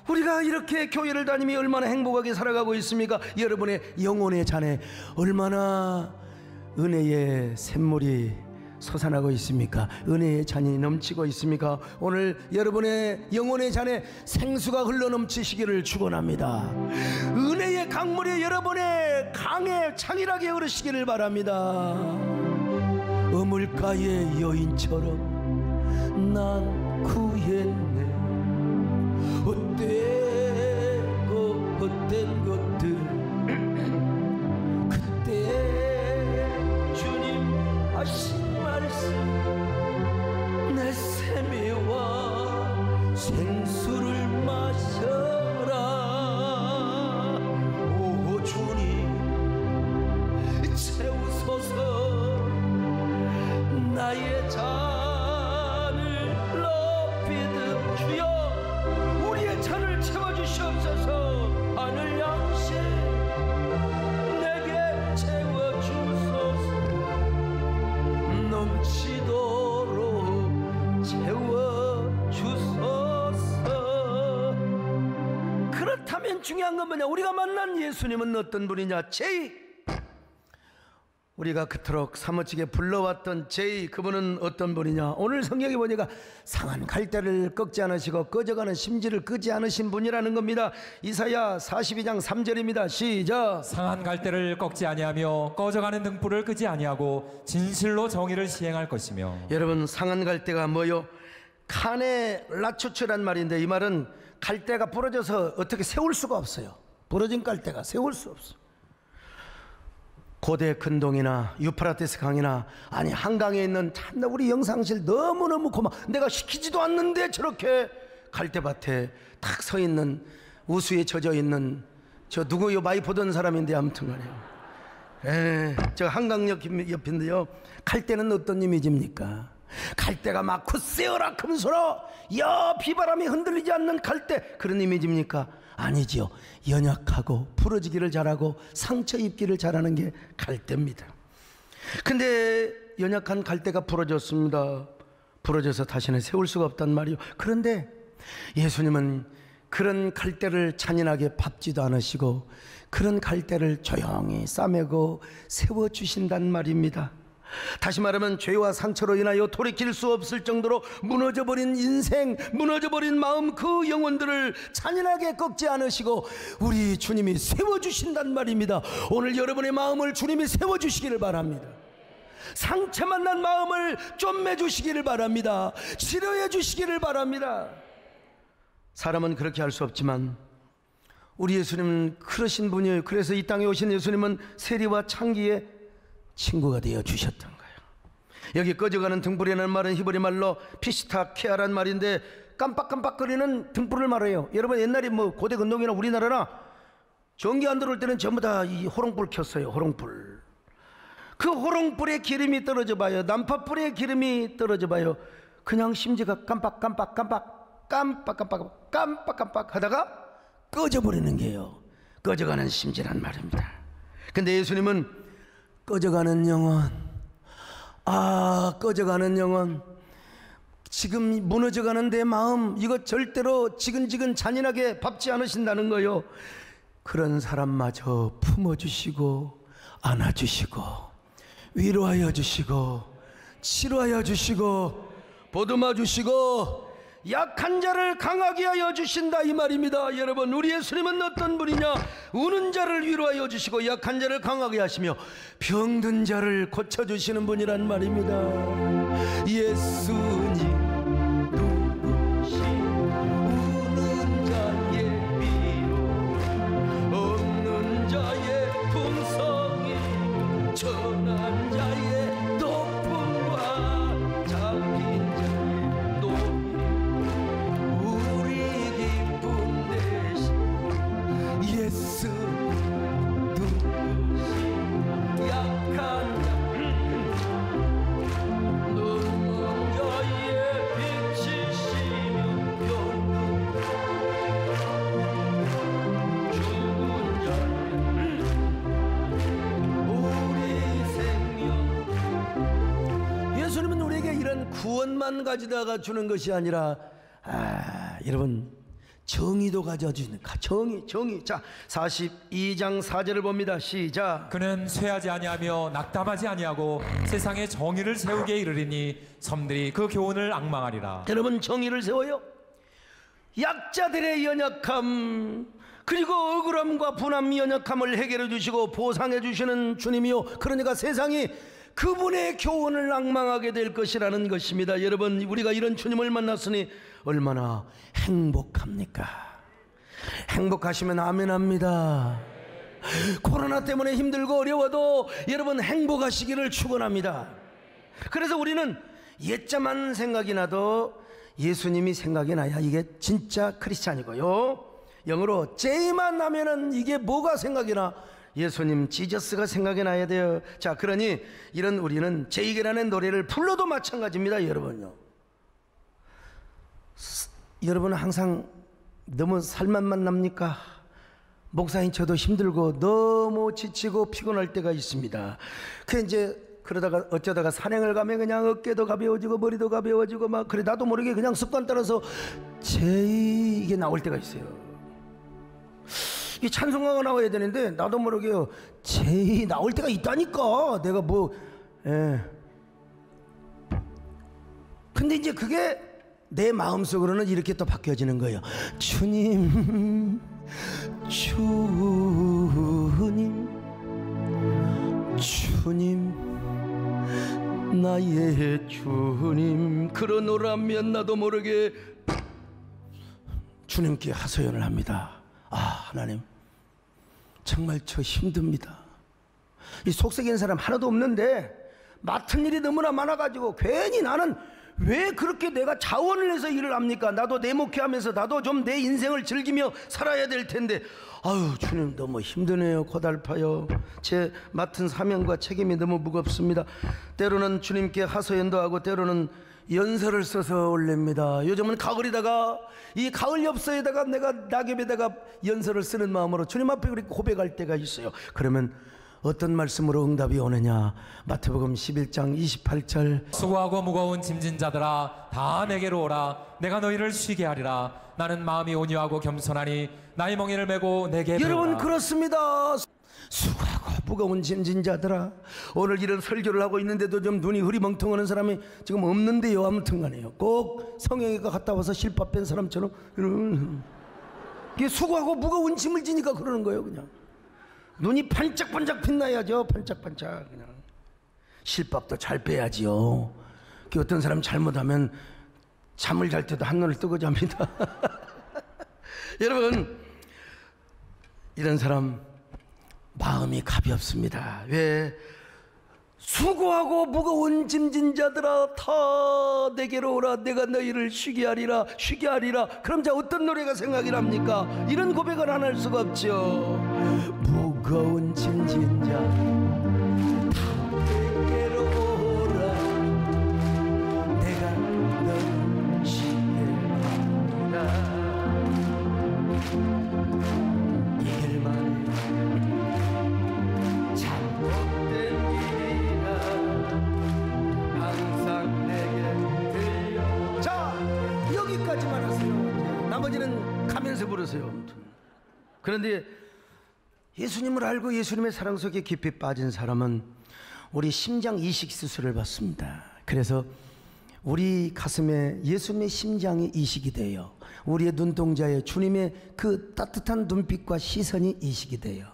우리가 이렇게 교회를 다니며 얼마나 행복하게 살아가고 있습니까? 여러분의 영혼의 잔에 얼마나 은혜의 샘물이 솟아나고 있습니까? 은혜의 잔이 넘치고 있습니까? 오늘 여러분의 영혼의 잔에 생수가 흘러넘치시기를 축원합니다. 은혜의 강물이 여러분의 강에 창일하게 흐르시기를 바랍니다. 어물가의 여인처럼 난 구했네. 헛되고 헛된 것들 그때 주님 하신 말씀 내 세매와 생수를 마셔라. 오 주님 채우소서. 나의 잔을 높이듯 주여 우리의 잔을 채워주시옵소서. 하늘 양식 내게 채워주소서. 넘치도록 채워주소서. 그렇다면 중요한 건 뭐냐? 우리가 만난 예수님은 어떤 분이냐? 제이, 우리가 그토록 사무치게 불러왔던 제이, 그분은 어떤 분이냐? 오늘 성경에 보니까 상한 갈대를 꺾지 않으시고 꺼져가는 심지를 끄지 않으신 분이라는 겁니다. 이사야 42장 3절입니다. 시작. 상한 갈대를 꺾지 아니하며 꺼져가는 등불을 끄지 아니하고 진실로 정의를 시행할 것이며. 여러분, 상한 갈대가 뭐요? 칸에 라추츠란 말인데 이 말은 갈대가 부러져서 어떻게 세울 수가 없어요. 부러진 갈대가 세울 수 없어. 고대 근동이나 유프라테스 강이나 아니 한강에 있는 참나 우리 영상실 너무너무 고마. 내가 시키지도 않는데 저렇게 갈대밭에 탁 서 있는, 우수에 젖어 있는 저 누구요? 많이 보던 사람인데 아무튼 간에요. 저 한강 옆인데요. 갈대는 어떤 이미지입니까? 갈대가 막 굳세어라 금소라 야 비바람이 흔들리지 않는 갈대, 그런 이미지입니까? 아니지요. 연약하고 부러지기를 잘하고 상처 입기를 잘하는 게 갈대입니다. 근데 연약한 갈대가 부러졌습니다. 부러져서 다시는 세울 수가 없단 말이요. 그런데 예수님은 그런 갈대를 잔인하게 밟지도 않으시고 그런 갈대를 조용히 싸매고 세워주신단 말입니다. 다시 말하면 죄와 상처로 인하여 돌이킬 수 없을 정도로 무너져버린 인생, 무너져버린 마음, 그 영혼들을 잔인하게 꺾지 않으시고 우리 주님이 세워주신단 말입니다. 오늘 여러분의 마음을 주님이 세워주시기를 바랍니다. 상처만 난 마음을 쫌매주시기를 바랍니다. 치료해 주시기를 바랍니다. 사람은 그렇게 할 수 없지만 우리 예수님은 그러신 분이에요. 그래서 이 땅에 오신 예수님은 세리와 창기의 친구가 되어 주셨던 거예요. 여기 꺼져가는 등불이라는 말은 히브리 말로 피시타케아란 말인데 깜빡깜빡거리는 등불을 말해요. 여러분 옛날에 뭐 고대 근동이나 우리나라나 전기 안 들어올 때는 전부 다 이 호롱불 켰어요. 호롱불. 그 호롱불에 기름이 떨어져 봐요. 난파불에 기름이 떨어져 봐요. 그냥 심지가 깜빡깜빡 하다가 꺼져버리는 게요. 꺼져가는 심지란 말입니다. 근데 예수님은 꺼져가는 영혼, 꺼져가는 영혼, 지금 무너져가는 내 마음, 이거 절대로 지근지근 잔인하게 밟지 않으신다는 거요. 그런 사람마저 품어주시고 안아주시고 위로하여 주시고 치료하여 주시고 보듬어 주시고 약한 자를 강하게 하여 주신다 이 말입니다. 여러분, 우리 예수님은 어떤 분이냐? 우는 자를 위로하여 주시고 약한 자를 강하게 하시며 병든 자를 고쳐주시는 분이란 말입니다. 예수님 누구시 우는 자의 위로 없는 자의 풍성이 천한 자의 높음과 잡힌 자의 높이 우리 기쁨 대신 예수 누구시 약한 자 눈먼 자의 빛이시며 병든 죽은 자의 우리 생명. 예수님은 우리에게 이런 구원만 가지다가 주는 것이 아니라 여러분 정의도 가져주는 정의. 자, 42장 4절을 봅니다. 시작. 그는 쇠하지 아니하며 낙담하지 아니하고 세상에 정의를 세우게 이르리니 섬들이 그 교훈을 앙망하리라. 여러분 정의를 세워요. 약자들의 연약함 그리고 억울함과 분함 연약함을 해결해 주시고 보상해 주시는 주님이요. 그러니까 세상이 그분의 교훈을 앙망하게 될 것이라는 것입니다. 여러분, 우리가 이런 주님을 만났으니 얼마나 행복합니까? 행복하시면 아멘합니다. 코로나 때문에 힘들고 어려워도 여러분 행복하시기를 축원합니다. 그래서 우리는 옛자만 생각이 나도 예수님이 생각이 나야 이게 진짜 크리스찬이고요. 영어로 J만 나면은 이게 뭐가 생각이 나? 예수님 지저스가 생각이 나야 돼요. 자, 그러니 이런 우리는 제이게라는 노래를 불러도 마찬가지입니다. 여러분요. 여러분은 항상 너무 살만만 납니까? 목사인 저도 힘들고 너무 지치고 피곤할 때가 있습니다. 그러다가 어쩌다가 산행을 가면 그냥 어깨도 가벼워지고 머리도 가벼워지고 막 그래 나도 모르게 그냥 습관 따라서 제이 이게 나올 때가 있어요. 이 찬송가가 나와야 되는데 나도 모르게요 제이 나올 때가 있다니까. 내가 근데 이제 그게 내 마음속으로는 이렇게 또 바뀌어지는 거예요. 주님 나의 주님 그러노라면 나도 모르게 주님께 하소연을 합니다. 하나님 정말 저 힘듭니다. 이 속썩이는 사람 하나도 없는데 맡은 일이 너무나 많아가지고 괜히 나는 왜 그렇게 내가 자원을 해서 일을 합니까? 나도 내 목회하면서 나도 좀 내 인생을 즐기며 살아야 될 텐데 주님 너무 힘드네요. 고달파요. 제 맡은 사명과 책임이 너무 무겁습니다. 때로는 주님께 하소연도 하고 때로는 연설을 써서 올립니다. 요즘은 가을이다가 이 가을 엽서에다가 내가 낙엽에다가 연설을 쓰는 마음으로 주님 앞에 그렇게 고백할 때가 있어요. 그러면 어떤 말씀으로 응답이 오느냐? 마태복음 11장 28절. 수고하고 무거운 짐진 자들아 다 내게로 오라. 내가 너희를 쉬게 하리라. 나는 마음이 온유하고 겸손하니 나의 멍에를 메고 내게 배우라. 여러분 그렇습니다. 수고하고 무거운 짐진 자들아. 오늘 이런 설교를 하고 있는데도 좀 눈이 흐리멍텅하는 사람이 지금 없는데요. 아무튼간에요. 꼭 성형외과 갔다 와서 실밥 뺀 사람처럼 이게 수고하고 무거운 짐을 지니까 그러는 거예요. 그냥 눈이 반짝반짝 빛나야죠. 반짝반짝. 그냥 실밥도 잘 빼야지요. 어떤 사람 잘못하면 잠을 잘 때도 한눈을 뜨고 잡니다. 여러분 이런 사람 마음이 가볍습니다. 왜? 수고하고 무거운 짐진 자들아 다 내게로 오라. 내가 너희를 쉬게 하리라. 쉬게 하리라. 그럼 자 어떤 노래가 생각이 납니까? 이런 고백을 안 할 수가 없죠. 무거운 짐진 자 내게로 오라. 내가 너희를 쉬게 하리라. 이 길만 잘못된 길이라 항상 내게 들려. 자 여기까지만 하세요. 나머지는 가면서 부르세요. 그런데 예수님을 알고 예수님의 사랑 속에 깊이 빠진 사람은 우리 심장 이식 수술을 받습니다. 그래서 우리 가슴에 예수님의 심장이 이식이 돼요. 우리의 눈동자에 주님의 그 따뜻한 눈빛과 시선이 이식이 돼요.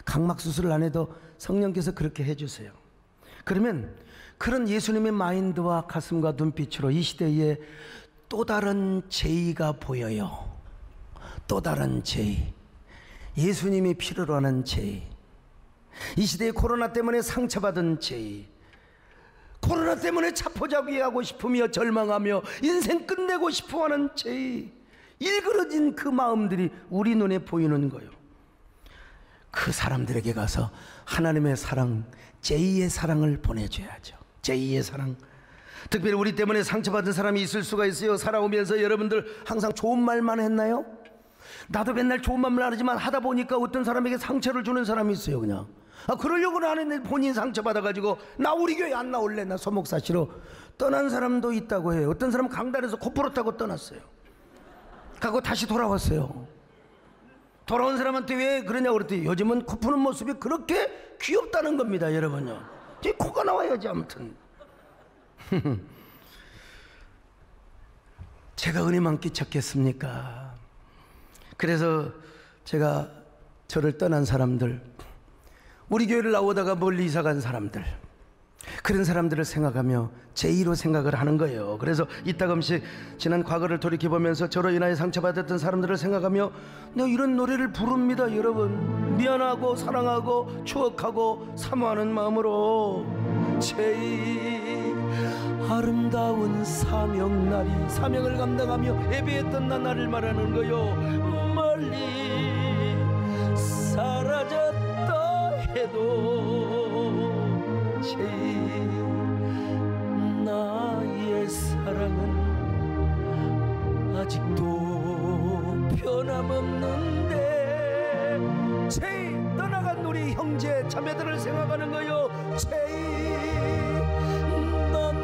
각막 수술을 안 해도 성령께서 그렇게 해주세요. 그러면 그런 예수님의 마인드와 가슴과 눈빛으로 이 시대에 또 다른 제의가 보여요. 또 다른 제의. 예수님이 필요로 하는 제의. 이 시대에 코로나 때문에 상처받은 제의. 코로나 때문에 자포자기하고 싶으며 절망하며 인생 끝내고 싶어하는 제의. 일그러진 그 마음들이 우리 눈에 보이는 거예요. 그 사람들에게 가서 하나님의 사랑, 제의의 사랑을 보내줘야죠. 제의의 사랑. 특별히 우리 때문에 상처받은 사람이 있을 수가 있어요. 살아오면서 여러분들 항상 좋은 말만 했나요? 나도 맨날 좋은 말만 하지만 하다 보니까 어떤 사람에게 상처를 주는 사람이 있어요. 그냥 그러려고는 안 했는데 본인 상처받아가지고 나 우리 교회 안 나올래, 나 소목사시로 떠난 사람도 있다고 해요. 어떤 사람은 강단에서 코프로 타고 떠났어요. 가고 다시 돌아왔어요. 돌아온 사람한테 왜 그러냐고 그랬더니 요즘은 코 푸는 모습이 그렇게 귀엽다는 겁니다. 여러분요, 제 코가 나와야지. 아무튼 제가 은혜만 끼쳤겠습니까? 그래서 제가 저를 떠난 사람들, 우리 교회를 나오다가 멀리 이사간 사람들, 그런 사람들을 생각하며 제의로 생각을 하는 거예요. 그래서 이따금씩 지난 과거를 돌이켜보면서 저로 인하여 상처받았던 사람들을 생각하며 내가 이런 노래를 부릅니다. 여러분, 미안하고 사랑하고 추억하고 사모하는 마음으로 제의. 아름다운 사명날이 사명을 감당하며 예배했던 나날을 말하는 거요. 멀리 사라졌다 해도 제의. 나의 사랑은 아직도 변함없는데 제의. 떠나간 우리 형제 자매들을 생각하는 거요. 제의. 넌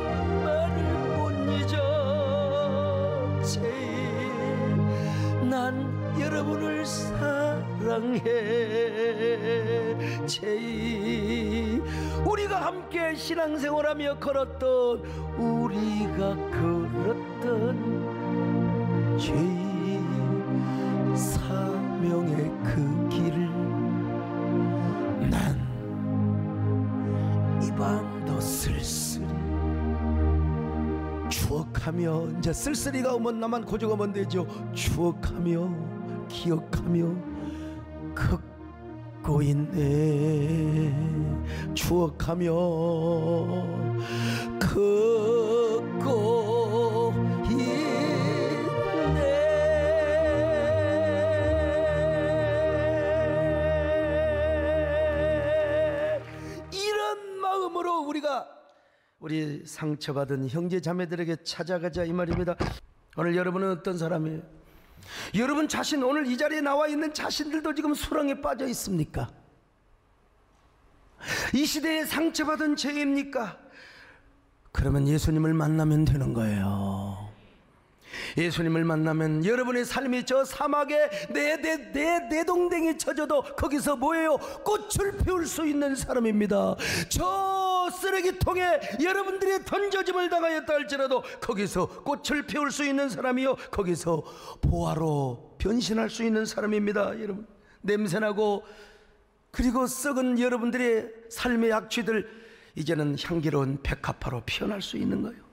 나를 못 잊어. 제의. 난 여러분을 사랑해. 제의. 우리가 함께 신앙생활하며 걸었던, 우리가 걸었던 제의 사명의 그 길을 난 이 밤도 쓸쓸히 추억하며, 이제 쓸쓸히가 오면 나만 고정하면 되죠. 추억하며 기억하며 걷고 있네. 추억하며 걷고 있네. 이런 마음으로 우리가 우리 상처받은 형제 자매들에게 찾아가자 이 말입니다. 오늘 여러분은 어떤 사람이에요? 여러분 자신, 오늘 이 자리에 나와 있는 자신들도 지금 수렁에 빠져 있습니까? 이 시대에 상처받은 죄입니까? 그러면 예수님을 만나면 되는 거예요. 예수님을 만나면 여러분의 삶이 저 사막에 내 동댕이 쳐져도 거기서 뭐예요? 꽃을 피울 수 있는 사람입니다. 저 쓰레기통에 여러분들이 던져짐을 당하였다 할지라도 거기서 꽃을 피울 수 있는 사람이요, 거기서 보화로 변신할 수 있는 사람입니다. 여러분, 냄새나고 그리고 썩은 여러분들의 삶의 악취들 이제는 향기로운 백합화로 피어날 수 있는 거예요.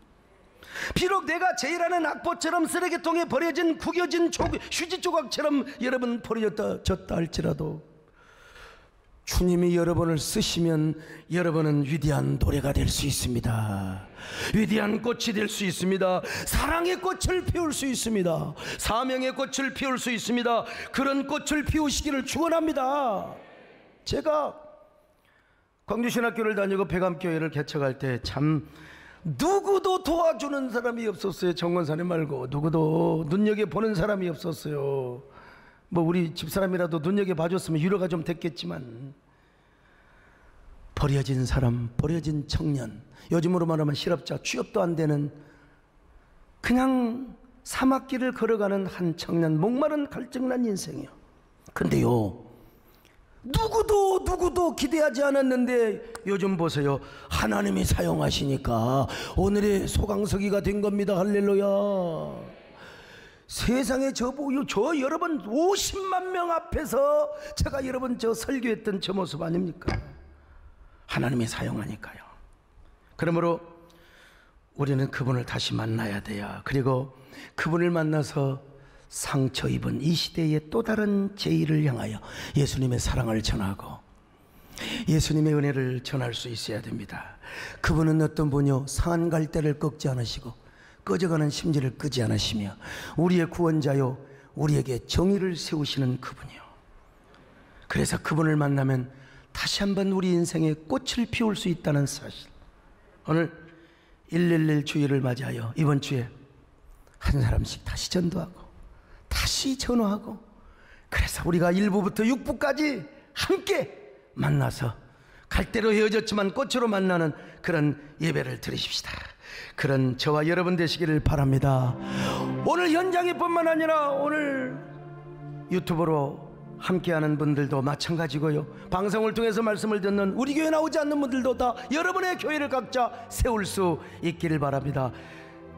비록 내가 제일하는 악보처럼 쓰레기통에 버려진 구겨진 휴지 조각처럼 여러분 버려졌다 할지라도 주님이 여러분을 쓰시면 여러분은 위대한 노래가 될 수 있습니다. 위대한 꽃이 될 수 있습니다. 사랑의 꽃을 피울 수 있습니다. 사명의 꽃을 피울 수 있습니다. 그런 꽃을 피우시기를 축원합니다. 제가 광주신학교를 다니고 백암교회를 개척할 때 참 누구도 도와주는 사람이 없었어요. 정원사님 말고 누구도 눈여겨보는 사람이 없었어요. 뭐 우리 집사람이라도 눈여겨봐줬으면 위로가 좀 됐겠지만, 버려진 사람, 버려진 청년, 요즘으로 말하면 실업자, 취업도 안 되는 그냥 사막길을 걸어가는 한 청년, 목마른 갈증난 인생이요. 근데요, 누구도 기대하지 않았는데 요즘 보세요. 하나님이 사용하시니까 오늘의 소강석이가 된 겁니다. 할렐루야. 세상에 저 여러분 50만 명 앞에서 제가 여러분 저 설교했던 저 모습 아닙니까? 하나님이 사용하니까요. 그러므로 우리는 그분을 다시 만나야 돼요. 그리고 그분을 만나서 상처 입은 이 시대의 또 다른 제의를 향하여 예수님의 사랑을 전하고 예수님의 은혜를 전할 수 있어야 됩니다. 그분은 어떤 분이요? 상한 갈대를 꺾지 않으시고 꺼져가는 심지를 끄지 않으시며 우리의 구원자요, 우리에게 정의를 세우시는 그분이요. 그래서 그분을 만나면 다시 한번 우리 인생에 꽃을 피울 수 있다는 사실. 오늘 111 주일을 맞이하여 이번 주에 한 사람씩 다시 전도하고 다시 전화하고, 그래서 우리가 1부부터 6부까지 함께 만나서 갈대로 헤어졌지만 꽃으로 만나는 그런 예배를 드리십시다. 그런 저와 여러분 되시기를 바랍니다. 오늘 현장에 뿐만 아니라 오늘 유튜브로 함께하는 분들도 마찬가지고요, 방송을 통해서 말씀을 듣는 우리 교회 나오지 않는 분들도 다 여러분의 교회를 각자 세울 수 있기를 바랍니다.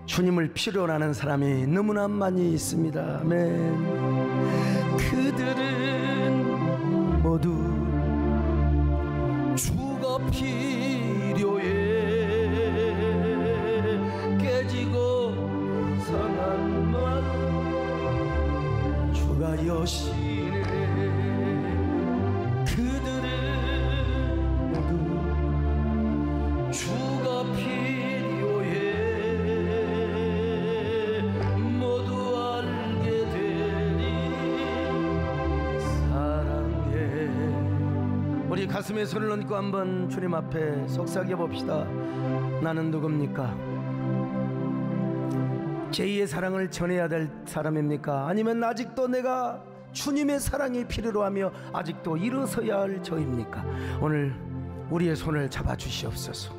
주님을 필요로 하는 사람이 너무나 많이 있습니다. 아멘. 그들은 모두 주가 필요해. 깨지고 상한 마음 주가 여시네. 그들은 모두 주가 필요해. 우리 가슴에 손을 얹고 한번 주님 앞에 속삭여 봅시다. 나는 누굽니까? 제2의 사랑을 전해야 될 사람입니까? 아니면 아직도 내가 주님의 사랑이 필요로 하며 아직도 일어서야 할 저입니까? 오늘 우리의 손을 잡아 주시옵소서.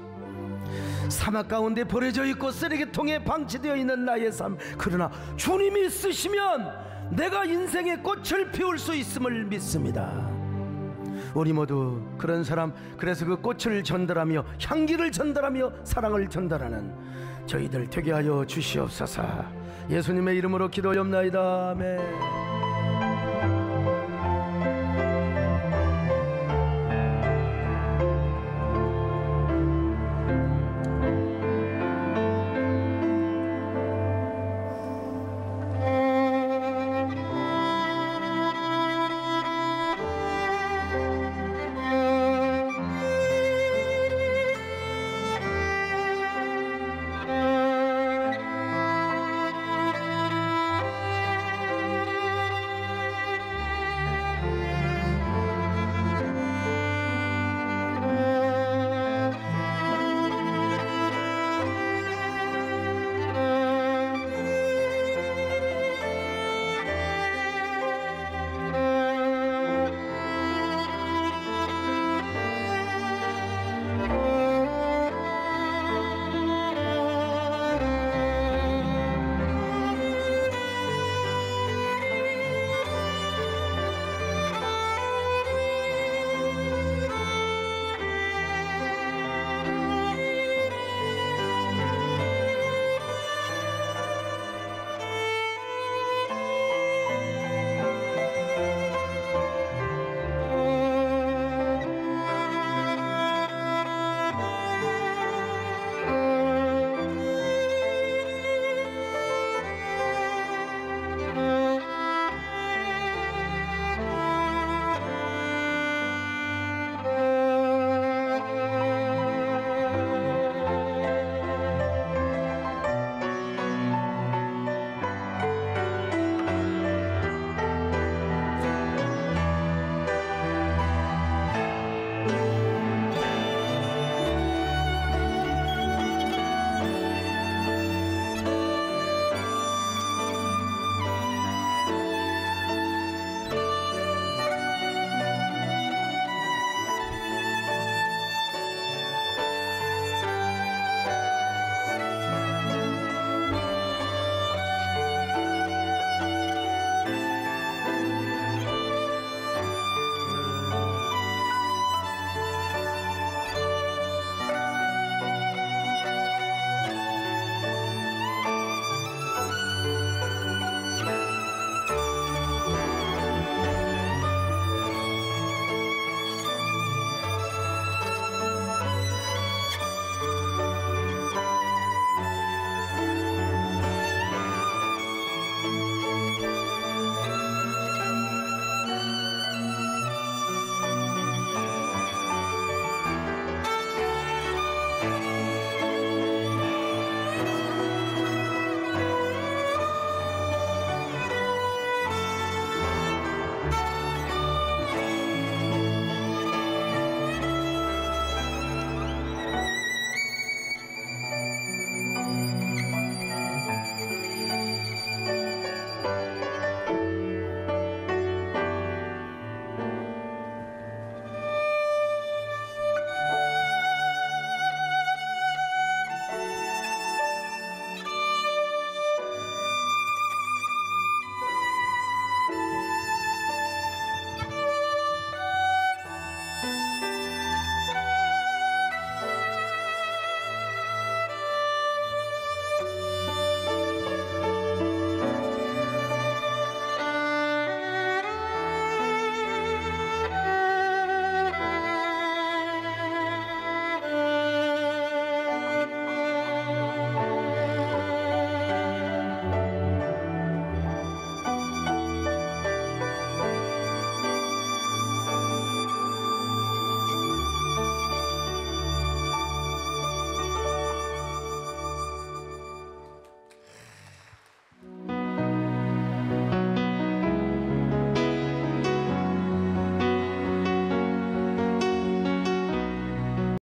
사막 가운데 버려져 있고 쓰레기통에 방치되어 있는 나의 삶, 그러나 주님이 쓰시면 내가 인생의 꽃을 피울 수 있음을 믿습니다. 우리 모두 그런 사람, 그래서 그 꽃을 전달하며 향기를 전달하며 사랑을 전달하는 저희들 되게 하여 주시옵소서. 예수님의 이름으로 기도하옵나이다. 아멘.